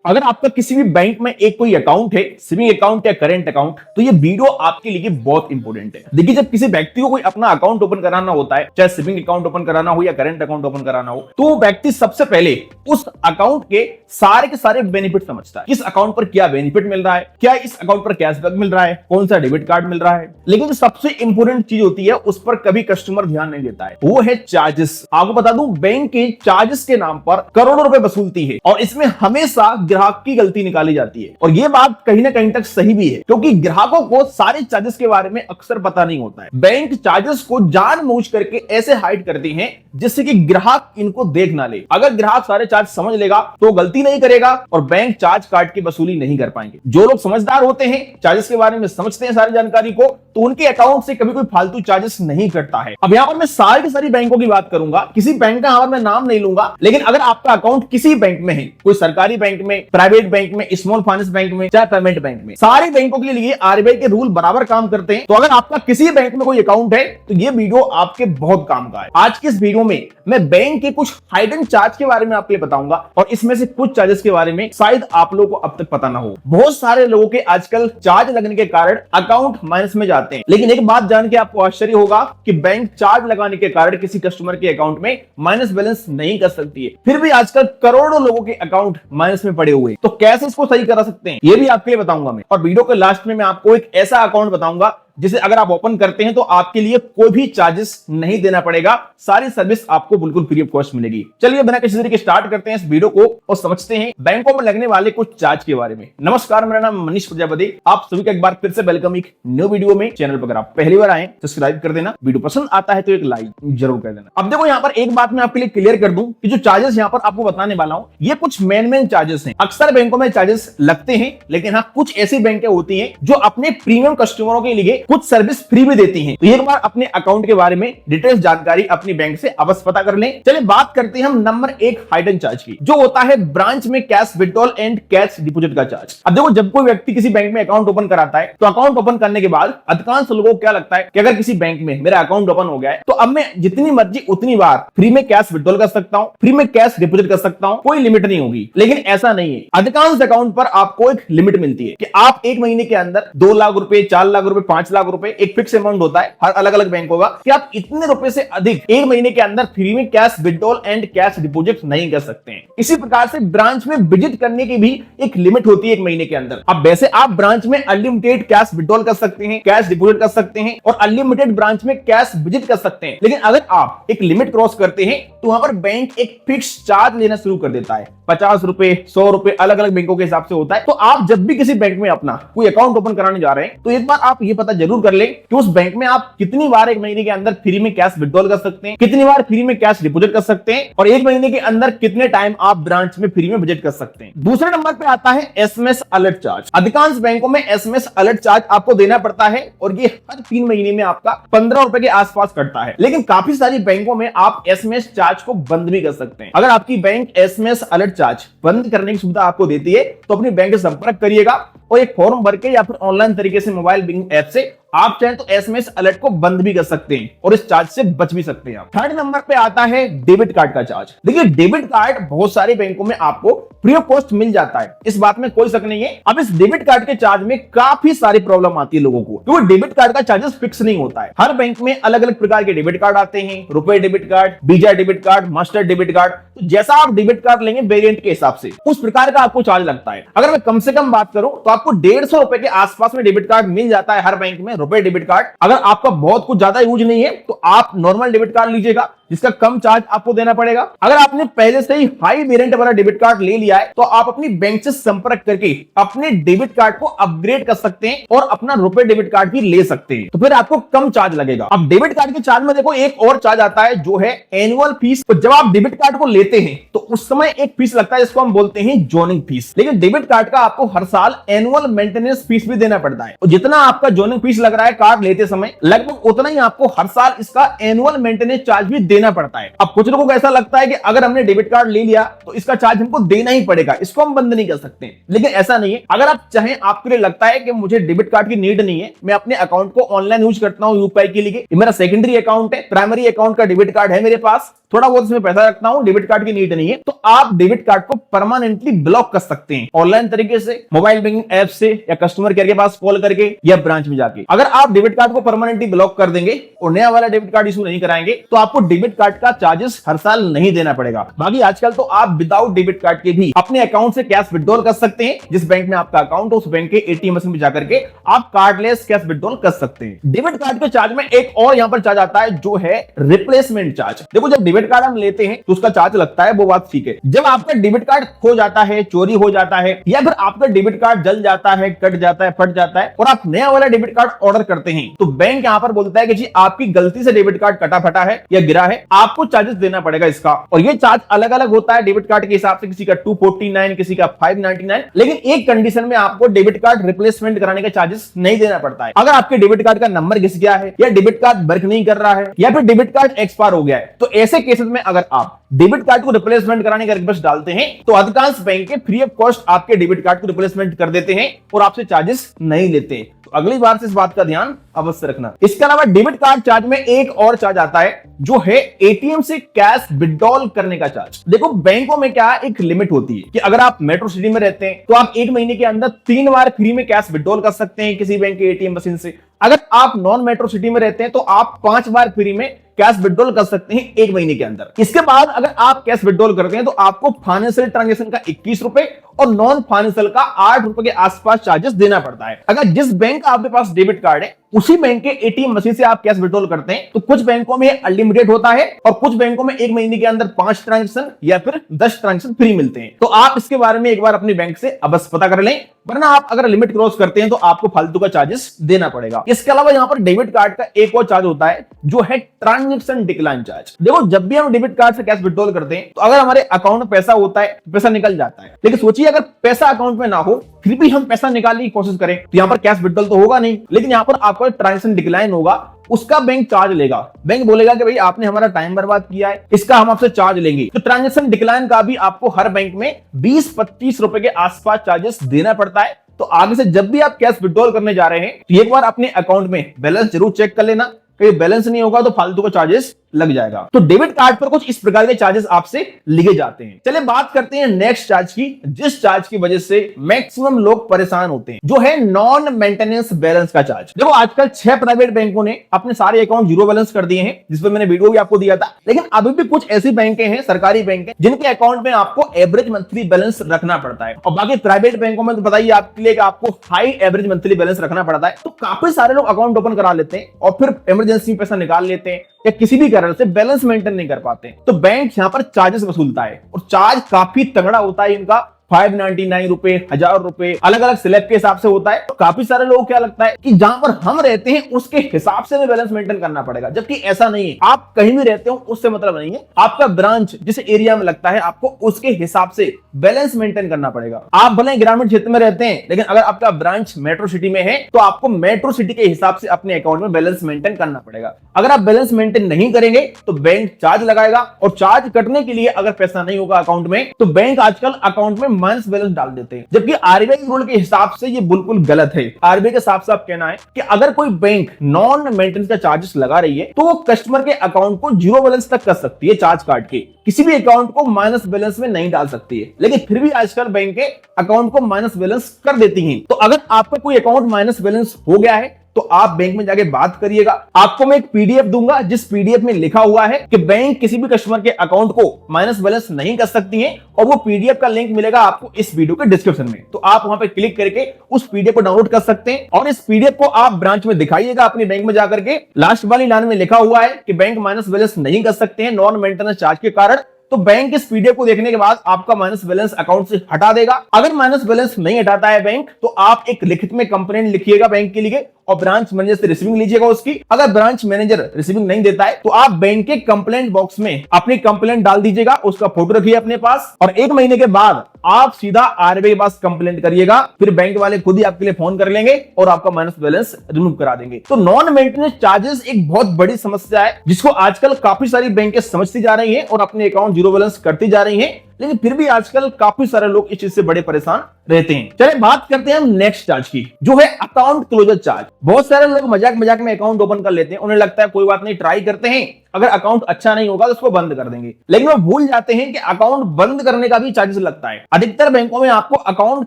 अगर आपका किसी भी बैंक में एक कोई अकाउंट है, सेविंग अकाउंट या करंट अकाउंट, तो ये वीडियो आपके लिए बहुत इंपॉर्टेंट है। देखिए, जब किसी व्यक्ति को कोई अपना अकाउंट ओपन कराना होता है, चाहे सेविंग अकाउंट ओपन कराना हो या करंट अकाउंट ओपन कराना हो, तो वो व्यक्ति सबसे पहले उस अकाउंट के सारे बेनिफिट समझता है। किस अकाउंट पर क्या बेनिफिट मिल रहा है, क्या इस अकाउंट पर कैशबैक मिल रहा है, कौन सा डेबिट कार्ड मिल रहा है। लेकिन जो सबसे इंपॉर्टेंट चीज होती है, उस पर कभी कस्टमर ध्यान नहीं देता है, वो है चार्जेस। आपको बता दूं, बैंक के चार्जेस के नाम पर करोड़ों रुपए वसूलती है और इसमें हमेशा ग्राहक की गलती निकाली जाती है। और ये बात कहीं ना कहीं तक सही भी है, क्योंकि ग्राहकों को सारे चार्जेस के बारे में अक्सर पता नहीं होता है। बैंक चार्जेस को जानबूझ करके ऐसे हाइड करती हैं जिससे कि ग्राहक इनको देख ना ले। अगर ग्राहक सारे चार्ज समझ लेगा तो गलती नहीं करेगा और बैंक चार्ज काट की वसूली नहीं कर पाएंगे। जो लोग समझदार होते हैं, चार्जेस के बारे में समझते हैं सारी जानकारी को, तो उनके अकाउंट से कभी कोई फालतू चार्जेस नहीं कटता है। अब यहां पर मैं सारी की सारी बैंकों की बात करूंगा, किसी बैंक का यहां पर मैं नाम नहीं लूंगा, लेकिन अगर आपका अकाउंट किसी बैंक में है, कोई सरकारी बैंक में, प्राइवेट बैंक में, स्मॉल फाइनेंस बैंक में, चाहे पेमेंट बैंक में, सारे बैंकों के लिए आरबीआई के रूल बराबर काम करते हैं। तो अगर आपका किसी बैंक में कोई अकाउंट है तो ये वीडियो आपके बहुत काम का है। आज के इस वीडियो में मैं बैंक के कुछ हाइडन चार्ज के बारे में आपके लिए बताऊंगा और इसमें से कुछ चार्जेस के बारे में शायद आप लोगों को अब तक पता ना हो। बहुत सारे लोगों के आजकल चार्ज लगने के कारण अकाउंट माइनस में जाते हैं, लेकिन एक बात जान के आपको आश्चर्य होगा कि बैंक चार्ज लगाने के कारण किसी कस्टमर के अकाउंट में माइनस बैलेंस नहीं कर सकती है। फिर भी आजकल करोड़ों लोगों के अकाउंट माइनस में पड़े हुए हैं। तो कैसे इसको सही करा सकते हैं, ये भी आपके लिए बताऊंगा मैं। और वीडियो के लास्ट में मैं आपको एक ऐसा अकाउंट बताऊंगा जिसे अगर आप ओपन करते हैं तो आपके लिए कोई भी चार्जेस नहीं देना पड़ेगा, सारी सर्विस आपको बिल्कुल फ्री ऑफ कॉस्ट मिलेगी। चलिए बिना किसी तरीके स्टार्ट करते हैं इस वीडियो को और समझते हैं बैंकों में लगने वाले कुछ चार्ज के बारे में। नमस्कार, मेरा नाम मनीष प्रजापति, आप सभी का एक बार फिर से वेलकम एक न्यू वीडियो में। चैनल पर अगर आप पहली बार आए सब्सक्राइब कर देना, वीडियो पसंद आता है तो एक लाइक जरूर कर देना। अब देखो, यहाँ पर एक बात मैं आपके लिए क्लियर कर दूं कि जो चार्जेस यहाँ पर आपको बताने वाला हूं, ये कुछ मेन चार्जेस हैं। अक्सर बैंकों में चार्जेस लगते हैं, लेकिन हाँ, कुछ ऐसी बैंकें होती हैं जो अपने प्रीमियम कस्टमरों के लिए कुछ सर्विस फ्री भी देती हैं। तो एक बार अपने अकाउंट के बारे में डिटेल्स जानकारी अपनी बैंक से अवश्य पता कर लें। चलिए बात करते हैं हम नंबर 1 हाइडन चार्ज की, जो होता है ब्रांच में cash withdrawal and cash deposit का चार्ज। अब देखो, जब कोई व्यक्ति किसी बैंक में अकाउंट ओपन कराता है तो अकाउंट ओपन करने के बाद अधिकांश लोगों को क्या लगता है कि अगर किसी बैंक में मेरा अकाउंट ओपन हो गया है तो अब मैं जितनी मर्जी उतनी बार फ्री में कैश विड्रॉल कर सकता हूं, फ्री में कैश डिपॉजिट कर सकता हूं, कोई लिमिट नहीं होगी। लेकिन ऐसा नहीं है। अधिकांश अकाउंट पर आपको एक लिमिट मिलती है कि आप एक महीने के अंदर 2 लाख रुपए, 4 लाख रुपए, 5 लाख रुपए, एक फिक्स अमाउंट होता है हर अलग अलग बैंकों का, कि आप इतने रुपए से अधिक एक महीने के अंदर फ्री में cash withdrawal and cash deposit नहीं कर सकते हैं। इसी प्रकार से ब्रांच में विजिट करने की भी एक लिमिट होती है एक महीने के अंदर। अब वैसे आप ब्रांच में अनलिमिटेड कैश विड्रॉल कर सकते हैं, कैश डिपॉजिट कर सकते हैं और अनलिमिटेड ब्रांच में कैश विजिट कर सकते हैं। लेकिन अगर आप एक लिमिट क्रॉस करते हैं तो वहां पर बैंक एक फिक्स चार्ज लेना शुरू कर देता है। 50 रुपए, 100 रुपए, अलग अलग बैंकों के हिसाब से होता है। तो आप जब भी किसी बैंक में अपना कोई अकाउंट ओपन कराने जा रहे हैं तो एक बार आप ये पता जरूर कर ले कि उस बैंक में आप कितनी बार एक महीने के अंदर फ्री में कैश विड्रॉल कर सकते हैं, कितनी बार फ्री में कैश डिपॉजिट कर सकते हैं और एक महीने के अंदर कितने टाइम आप ब्रांच में फ्री में विजिट कर सकते हैं। दूसरे नंबर पे आता है एसएमएस अलर्ट चार्ज। अधिकांश बैंकों में एसएमएस अलर्ट चार्ज आपको देना पड़ता है और ये हर 3 महीने में आपका 15 रुपए के आसपास कटता है। लेकिन काफी सारी बैंकों में आप एसएमएस चार्ज को बंद भी कर सकते हैं। अगर आपकी बैंक एसएमएस अलर्ट चार्ज बंद करने की सुविधा आपको देती है तो अपनी बैंक से संपर्क करिएगा और एक फॉर्म भर के या फिर ऑनलाइन तरीके से मोबाइल बैंकिंग ऐप से आप चाहें तो एसएमएस अलर्ट को बंद भी कर सकते हैं और इस चार्ज से बच भी सकते हैं आप। थर्ड नंबर पे आता है डेबिट कार्ड का चार्ज। देखिए, डेबिट कार्ड बहुत सारे बैंकों में आपको फ्री ऑफ कॉस्ट मिल जाता है, इस बात में कोई शक नहीं है। अब इस डेबिट कार्ड के चार्ज में काफी सारी प्रॉब्लम आती है लोगों को, क्योंकि डेबिट कार्ड का चार्जेस फिक्स नहीं होता है। हर बैंक में अलग अलग प्रकार के डेबिट कार्ड आते हैं, रुपए debit card, visa debit card, master debit card. तो जैसा आप डेबिट कार्ड लेंगे वेरिएंट के हिसाब से उस प्रकार का आपको चार्ज लगता है। अगर मैं कम से कम बात करूं तो आपको 150 रुपए के आसपास में डेबिट कार्ड मिल जाता है हर बैंक में, रुपए डेबिट कार्ड। अगर आपका बहुत कुछ ज्यादा यूज नहीं है तो आप नॉर्मल डेबिट कार्ड लीजिएगा जिसका कम चार्ज आपको देना पड़ेगा। अगर आपने पहले से ही हाई वेरिएंट वाला डेबिट कार्ड ले लिया है तो आप अपनी बैंक से संपर्क करके अपने डेबिट कार्ड को अपग्रेड कर सकते हैं और अपना रुपए डेबिट कार्ड भी ले सकते हैं, तो फिर आपको कम चार्ज लगेगा। अब डेबिट कार्ड के चार्ज में देखो एक और चार्ज आता है जो है एनुअल फीस। तो जब आप डेबिट कार्ड को लेते हैं तो उस समय एक फीस लगता है जिसको हम बोलते हैं जोनिंग फीस। लेकिन डेबिट कार्ड का आपको हर साल एनुअल मेंटेनेंस फीस भी देना पड़ता है और जितना आपका जोनिंग फीस लग रहा है कार्ड लेते समय, लगभग उतना ही आपको हर साल इसका एनुअल मेंटेनेंस चार्ज भी देना पड़ता है। अब कुछ लोगों को ऐसा लगता है कि अगर हमने डेबिट कार्ड ले लिया तो इसका चार्ज हमको देना ही पड़ेगा, इसको हम बंद नहीं कर सकते, लेकिन ऐसा नहीं है। अगर आप चाहें, आपके लिए लगता है कि मुझे डेबिट कार्ड की नीड नहीं है, मैं अपने अकाउंट को ऑनलाइन यूज करता हूं यूपीआई के लिए, मेरा सेकेंडरी अकाउंट है, प्राइमरी अकाउंट का डेबिट कार्ड है मेरे पास, थोड़ा बहुत इसमें पैसा रखता हूं, डेबिट कार्ड की नीड नहीं है, तो आप डेबिट कार्ड को परमानेंटली ब्लॉक कर सकते हैं ऑनलाइन तरीके से, मोबाइल बैंकिंग ऐप से, या कस्टमर केयर के पास कॉल करके, या ब्रांच में जाके। अगर आप डेबिट कार्ड को परमानेंटली ब्लॉक कर देंगे और नया वाला डेबिट कार्ड इशू नहीं कराएंगे तो आपको डेबिट कार्ड का चार्जेस हर साल नहीं देना पड़ेगा। बाकी आजकल तो आप विदाउट डेबिट कार्ड के भी अपने अकाउंट से कैश विड्रॉल कर सकते हैं। जिस बैंक में आपका अकाउंट हो उस बैंक के एटीएम मशीन में जाकर के आप कार्डलेस कैश विड्रॉल कर सकते हैं। डेबिट कार्ड के चार्ज में एक और यहां पर चार्ज आता है जो है रिप्लेसमेंट चार्ज। देखो जब डेबिट कार्ड हम लेते हैं तो उसका चार्ज लगता है, वो बात ठीक है। जब आपका डेबिट कार्ड खो जाता है, चोरी हो जाता है, या फिर आपका डेबिट कार्ड जल जाता है, कट जाता है, फट जाता है और आप नया वाला डेबिट कार्ड ऑर्डर करते हैं तो बैंक यहां पर बोलता है कि जी आपकी गलती से डेबिट कार्ड कटा फटा है या गिरा है, आपको चार्जेस देना पड़ेगा इसका। और ये चार्ज अलग अलग होता है डेबिट कार्ड के हिसाब से, किसी का 249, किसी का 599। लेकिन एक कंडीशन में आपको डेबिट कार्ड रिप्लेसमेंट कराने का चार्जेस नहीं देना पड़ता है। अगर आपके डेबिट कार्ड का नंबर घिस गया है, या डेबिट कार्ड वर्क नहीं कर रहा है, या फिर डेबिट कार्ड एक्सपायर हो गया है, तो ऐसे केसेस में अगर आप डेबिट कार्ड को रिप्लेसमेंट कराने का रिक्वेस्ट डालते हैं तो अधिकांश बैंक के फ्री ऑफ कॉस्ट आपके डेबिट कार्ड को रिप्लेसमेंट कर देते हैं और आपसे चार्जेस नहीं लेते। तो अगली बार से इस बात का ध्यान अवश्य रखना। इसके अलावा डेबिट कार्ड चार्ज में एक और चार्ज आता है जो है एटीएम से कैश विड्रॉल करने का चार्ज। देखो बैंकों में क्या एक लिमिट होती है कि अगर आप मेट्रो सिटी में रहते हैं तो आप एक महीने के अंदर 3 बार फ्री में कैश विड्रॉल कर सकते हैं किसी बैंक के एटीएम मशीन से। अगर आप नॉन मेट्रो सिटी में रहते हैं तो आप 5 बार फ्री में कैश विड्रॉल कर सकते हैं एक महीने के अंदर। इसके बाद अगर आप कैश विड्रॉल करते हैं तो आपको फाइनेंशियल ट्रांजैक्शन का 21 रुपए और नॉन फाइनेंशियल का 8 रुपए के आसपास चार्जेस देना पड़ता है। अगर जिस बैंक का आपके पास डेबिट कार्ड है उसी बैंक के एटीएम मशीन से आप कैश विड्रॉल करते हैं तो कुछ बैंकों में अनलिमिटेड होता है और कुछ बैंकों में एक महीने के अंदर 5 ट्रांजैक्शन या फिर 10 ट्रांजैक्शन फ्री मिलते हैं। तो आप इसके बारे में एक बार अपनी बैंक से अवश्य पता कर लें, वरना आप अगर लिमिट क्रॉस करते हैं तो आपको फालतू का चार्जेस देना पड़ेगा। इसके अलावा यहाँ पर डेबिट कार्ड का एक और चार्ज होता है जो है ट्रांजैक्शन डिक्लाइन चार्ज। देखो जब भी हम डेबिट कार्ड से कैश विड्रॉल करते हैं तो अगर हमारे अकाउंट में पैसा होता है पैसा निकल जाता है, लेकिन सोचिए अगर पैसा अकाउंट में ना हो फिर भी हम पैसा निकालने की कोशिश करें तो यहाँ पर कैश विड्रॉल तो होगा नहीं, लेकिन यहाँ पर आपका ट्रांजैक्शन डिक्लाइन होगा, उसका बैंक चार्ज लेगा। बैंक बोलेगा कि भाई आपने हमारा टाइम बर्बाद किया है, इसका हम आपसे चार्ज लेंगे। तो ट्रांजैक्शन डिक्लाइन का भी आपको हर बैंक में 20-25 रुपए के आसपास चार्जेस देना पड़ता है। तो आगे से जब भी आप कैश विड्रॉल करने जा रहे हैं तो एक बार अपने अकाउंट में बैलेंस जरूर चेक कर लेना, कहीं बैलेंस नहीं होगा तो फालतू का चार्जेस लग जाएगा। तो डेबिट कार्ड पर कुछ इस प्रकार के चार्जेस आपसे लिए जाते हैं। चलिए बात करते हैं नेक्स्ट चार्ज की, जिस चार्ज की वजह से मैक्सिमम लोग परेशान होते हैं, जो है नॉन मेंटेनेंस बैलेंस का चार्ज। देखो आजकल 6 प्राइवेट बैंकों ने अपने सारे अकाउंट जीरो बैलेंस कर दिए हैं, जिस पर मैंने वीडियो भी आपको दिया था। लेकिन अभी भी कुछ ऐसी बैंकें हैं, सरकारी बैंक जिनके अकाउंट में आपको एवरेज मंथली बैलेंस रखना पड़ता है। और बाकी प्राइवेट बैंकों में तो बताइए आपके लिए आपको हाई एवरेज मंथली बैलेंस रखना पड़ता है। तो काफी सारे लोग अकाउंट ओपन करा लेते हैं और फिर इमरजेंसी में पैसा निकाल लेते हैं या किसी भी कारण से बैलेंस मेंटेन नहीं कर पाते, तो बैंक यहां पर चार्जेस वसूलता है और चार्ज काफी तगड़ा होता है इनका। 599 रुपए, 1000 रुपए, अलग अलग स्लैब के हिसाब से होता है। तो काफी सारे लोगों को क्या लगता है कि जहां पर हम रहते हैं उसके हिसाब से हमें बैलेंस मेंटेन करना पड़ेगा, जबकि ऐसा नहीं है। आप कहीं भी रहते हो उससे मतलब नहीं है, आपका ब्रांच जिस एरिया में लगता है आपको उसके हिसाब से बैलेंस मेंटेन करना पड़ेगा। आप भले ग्रामीण क्षेत्र में रहते हैं लेकिन अगर आपका ब्रांच मेट्रो सिटी में है तो आपको मेट्रो सिटी के हिसाब से अपने अकाउंट में बैलेंस मेंटेन करना पड़ेगा। अगर आप बैलेंस मेंटेन नहीं करेंगे तो बैंक चार्ज लगाएगा और चार्ज कटने के लिए अगर पैसा नहीं होगा अकाउंट में तो बैंक आजकल अकाउंट में माइनस बैलेंस डाल देते हैं, जबकि आरबीआई रूल के हिसाब से ये बिल्कुल गलत है। आरबीआई का साफ साफ कहना है कि अगर कोई बैंक नॉन मेंटेनेंस का चार्जेस लगा रही है तो वो कस्टमर के अकाउंट को जीरो बैलेंस तक कर सकती है, चार्ज काट के किसी भी अकाउंट को माइनस बैलेंस में नहीं डाल सकती है। लेकिन फिर भी आजकल बैंक के अकाउंट को माइनस बैलेंस कर देती हैं। तो अगर आपका कोई अकाउंट माइनस बैलेंस हो गया है तो आप बैंक में जाके बात करिएगा। आपको मैं एक पीडीएफ दूंगा जिस पीडीएफ में लिखा हुआ है कि बैंक किसी भी कस्टमर के अकाउंट को माइनस बैलेंस नहीं कर सकती है, और वो पीडीएफ का लिंक मिलेगा आपको इस वीडियो के डिस्क्रिप्शन में। तो आप वहां पे क्लिक करके उस पीडीएफ को डाउनलोड कर सकते हैं और इस पीडीएफ को आप ब्रांच में दिखाइएगा अपने बैंक में जाकर के। लास्ट वाली लाइन में लिखा हुआ है कि बैंक माइनस बैलेंस नहीं कर सकते हैं नॉन मेंटेनेंस चार्ज के कारण। तो बैंक इस पीडीएफ को देखने के बाद आपका माइनस बैलेंस अकाउंट से हटा देगा। अगर माइनस बैलेंस नहीं हटाता है बैंक तो आप एक लिखित में कंप्लेंट लिखिएगा बैंक के लिए और ब्रांच मैनेजर से रिसीविंग लीजिएगा उसकी। अगर ब्रांच मैनेजर रिसीविंग नहीं देता है तो आप बैंक के कंप्लेंट बॉक्स में अपनी कंप्लेंट डाल दीजिएगा, उसका फोटो रखिए अपने पास और 1 महीने के बाद आप सीधा आरबीआई के पास कंप्लेंट करिएगा। फिर बैंक वाले खुद ही आपके लिए फोन कर लेंगे और आपका माइनस बैलेंस रिमूव करा देंगे। तो नॉन मेंटेनेंस चार्जेस एक बहुत बड़ी समस्या है जिसको आजकल काफी सारी बैंकें समझती जा रही हैं और अपने अकाउंट जीरो बैलेंस करती जा रही हैं। लेकिन फिर भी आजकल काफी सारे लोग इस चीज से बड़े परेशान रहते हैं। चलिए बात करते हैं हम नेक्स्ट चार्ज की, जो है अकाउंट क्लोजर चार्ज। बहुत सारे लोग मजाक मजाक में अकाउंट ओपन कर लेते हैं, उन्हें लगता है कोई बात नहीं, ट्राई करते हैं, अगर अकाउंट अच्छा नहीं होगा तो उसको बंद कर देंगे। लेकिन वो भूल जाते हैं कि अकाउंट बंद करने का भी चार्जेस लगता है। अधिकतर बैंकों में आपको अकाउंट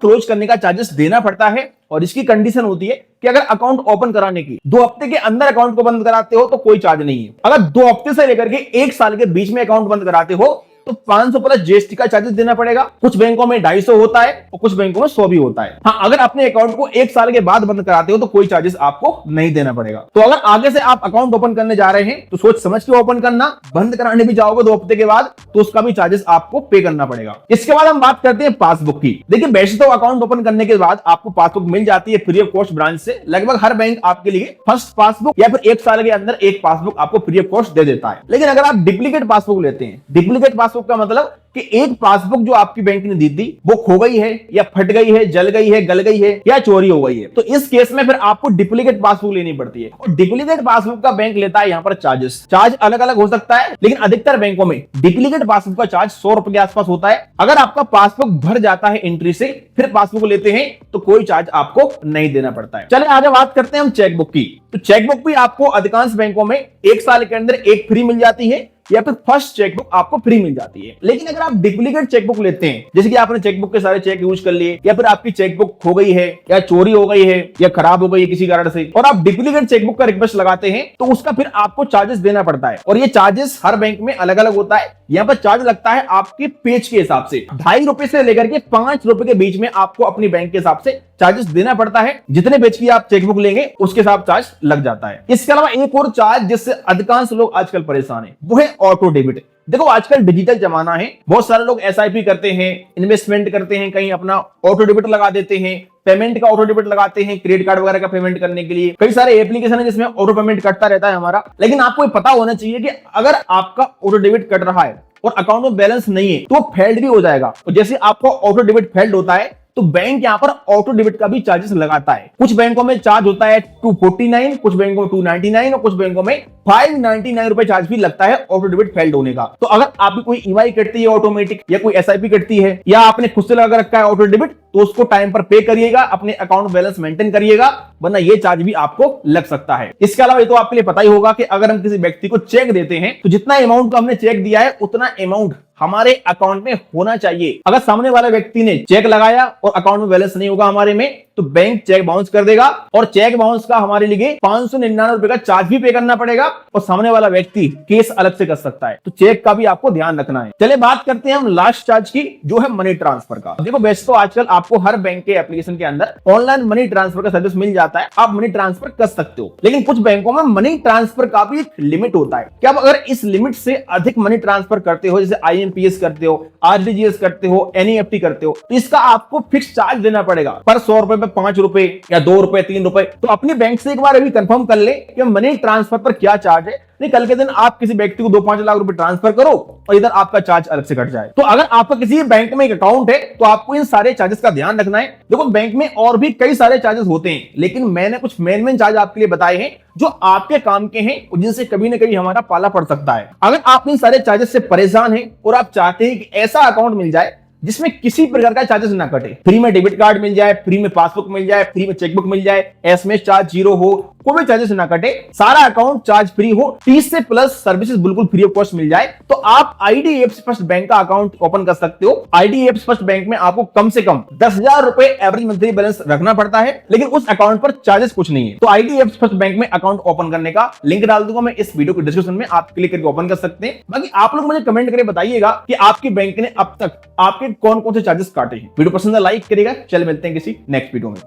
क्लोज करने का चार्जेस देना पड़ता है, और इसकी कंडीशन होती है कि अगर अकाउंट ओपन कराने की 2 हफ्ते के अंदर अकाउंट को बंद कराते हो तो कोई चार्ज नहीं है। अगर 2 हफ्ते से लेकर के 1 साल के बीच में अकाउंट बंद कराते हो तो 500 प्लस जीएसटी का चार्जेस देना पड़ेगा। कुछ बैंकों में 250 होता है और कुछ बैंकों में 100 भी होता है। हाँ, अगर अपने अकाउंट को 1 साल के बाद बंद कराते हो तो कोई चार्जेस आपको नहीं देना पड़ेगा। तो अगर आगे से आप अकाउंट ओपन करने जा रहे हैं तो सोच समझ के ओपन करना। बंद कराने भी जाओगे 2 हफ्ते के बाद तो उसका भी चार्जेस आपको पे करना पड़ेगा। इसके बाद हम बात करते हैं पासबुक की। देखिए वैसे तो अकाउंट ओपन करने के बाद आपको पासबुक मिल जाती है फ्री ऑफ कॉस्ट ब्रांच से। लगभग हर बैंक आपके लिए फर्स्ट पासबुक या फिर 1 साल के अंदर एक पासबुक आपको फ्री ऑफ कॉस्ट दे देता है। लेकिन अगर आप डुप्लीकेट पासबुक लेते हैं, डुप्लीकेट पासबुक का मतलब कि एक पासबुक जो आपकी बैंक ने दी थी वो खो गई है या फट गई है, जल गई है, गल गई है या चोरी हो गई है, तो इस केस में फिर आपको डुप्लीकेट पासबुक लेनी पड़ती है। और डुप्लीकेट पासबुक का बैंक लेता है यहाँ पर चार्जेस। चार्ज अलग अलग हो सकता है, लेकिन अधिकतर बैंकों में डुप्लीकेट पासबुक का चार्ज 100 रुपए के आसपास होता है। अगर आपका पासबुक भर जाता है एंट्री से फिर पासबुक लेते हैं तो कोई चार्ज आपको नहीं देना पड़ता है। चलिए आगे बात करते हैं हम चेकबुक की। तो चेकबुक भी आपको अधिकांश बैंकों में 1 साल के अंदर एक फ्री मिल जाती है या फिर फर्स्ट चेकबुक आपको फ्री मिल जाती है। लेकिन अगर आप डुप्लीकेट चेकबुक लेते हैं, जैसे कि आपने चेकबुक के सारे चेक यूज कर लिए या फिर आपकी चेकबुक खो गई है या चोरी हो गई है या खराब हो गई है किसी कारण से, और आप डुप्लीकेट चेकबुक का रिक्वेस्ट लगाते हैं तो उसका फिर आपको चार्जेस देना पड़ता है। और ये चार्जेस हर बैंक में अलग अलग होता है। यहाँ पर चार्ज लगता है आपके पेज के हिसाब से 2.5 रुपए से लेकर के 5 रुपए के बीच में आपको अपनी बैंक के हिसाब से चार्जेस देना पड़ता है। जितने पेज की आप चेकबुक लेंगे उसके हिसाब चार्ज लग जाता है। इसके अलावा एक और चार्ज जिससे अधिकांश लोग आजकल परेशान है वो है ऑटो डेबिट। देखो आजकल डिजिटल जमाना है, बहुत सारे लोग एसआईपी करते हैं, इन्वेस्टमेंट करते हैं, कहीं अपना ऑटो डेबिट लगा देते हैं, पेमेंट का ऑटो डेबिट लगाते हैं क्रेडिट कार्ड वगैरह का पेमेंट करने के लिए। कई सारे एप्लीकेशन है जिसमें ऑटो पेमेंट कटता रहता है हमारा। लेकिन आपको पता होना चाहिए कि अगर आपका ऑटो डेबिट कट रहा है और अकाउंट में बैलेंस नहीं है तो फेल्ड भी हो जाएगा। और जैसे आपका ऑटो डेबिट फेल्ड होता है तो बैंक यहाँ पर ऑटो डेबिट का भी चार्जेस लगाता है। कुछ बैंकों में चार्ज होता है 249, कुछ बैंकों में 299 और कुछ बैंकों में 599 रुपए चार्ज भी लगता है ऑटो डेबिट फेल्ड होने का। तो अगर आपकी कोई ईएमआई कटती है ऑटोमेटिक या कोई एसआईपी कटती है या आपने खुद से लगा रखा है ऑटो डेबिट तो उसको टाइम पर पे करिएगा, अपने अकाउंट बैलेंस मेंटेन करिएगा, वरना ये चार्ज भी आपको लग सकता है। इसके अलावा ये तो आपके लिए पता ही होगा कि अगर हम किसी व्यक्ति को चेक देते हैं तो जितना अमाउंट का हमने चेक दिया है उतना अमाउंट हमारे अकाउंट में होना चाहिए। अगर सामने वाले व्यक्ति ने चेक लगाया और अकाउंट में बैलेंस नहीं होगा हमारे में तो बैंक चेक बाउंस कर देगा और चेक बाउंस का हमारे लिए 599 रुपए का चार्ज भी पे करना पड़ेगा और सामने वाला व्यक्ति केस अलग से कर सकता है। तो चेक का भी आपको ध्यान रखना है। चलिए बात करते हैं हम लास्ट चार्ज की, जो है मनी ट्रांसफर का। देखो वैसे तो आजकल आपको हर बैंक के एप्लीकेशन के अंदर ऑनलाइन मनी ट्रांसफर का सर्विस मिल जाता है, आप मनी ट्रांसफर कर सकते हो। लेकिन कुछ बैंकों में मनी ट्रांसफर का भी एक लिमिट होता है कि आप अगर इस लिमिट से अधिक मनी ट्रांसफर करते हो, जैसे आईएमपीएस करते हो, आरटीजीएस करते हो, एनईएफटी करते हो, तो इसका आपको फिक्स चार्ज देना पड़ेगा। पर 100 रुपए पे 5 रुपए या 2 रुपए 3 रुपए। तो अपनी बैंक से एक बार अभी कंफर्म कर ले कि मनी ट्रांसफर पर क्या चार्ज है, नहीं कल के दिन आप किसी व्यक्ति को 2-5 लाख रुपए ट्रांसफर करो और इधर आपका चार्ज अलग से कट जाए। तो अगर आपका किसी बैंक में एक अकाउंट है तो आपको इन सारे चार्जेस का ध्यान रखना है। देखो बैंक में और भी कई सारे चार्जेस होते हैं, लेकिन मैंने कुछ मेन चार्ज आपके लिए बताए हैं जो आपके काम के हैं और जिनसे कभी ना कभी हमारा पाला पड़ सकता है। अगर आप इन सारे चार्जेस से परेशान हैं और आप चाहते हैं कि ऐसा अकाउंट मिल जाए जिसमें किसी प्रकार का चार्जेस ना कटे, फ्री में डेबिट कार्ड मिल जाए, फ्री में पासबुक मिल जाए, फ्री में चेकबुक मिल जाए, एसएमएस चार्ज 0 हो, कोई भी चार्जेस ना कटे, सारा अकाउंट चार्ज फ्री हो, 30 से प्लस सर्विसेज बिल्कुल फ्री ऑफ कॉस्ट मिल जाए, तो आप आईडीएफसी फर्स्ट बैंक का अकाउंट ओपन कर सकते हो। आईडीएफसी फर्स्ट बैंक में आपको कम से कम 10,000 रुपए एवरेज मंथली बैलेंस रखना पड़ता है, लेकिन उस अकाउंट पर चार्जेस कुछ नहीं है। तो आईडीएफसी फर्स्ट बैंक में अकाउंट ओपन करने का लिंक डाल दूंगा मैं इस वीडियो के डिस्क्रिप्शन में, आप क्लिक करके ओपन कर सकते हैं। बाकी आप लोग मुझे कमेंट करके बताइएगा कि आपकी बैंक ने अब तक आपके कौन कौन से चार्जेस काटे हैं। वीडियो पसंद है लाइक करिएगा। चल मिलते हैं किसी नेक्स्ट वीडियो में।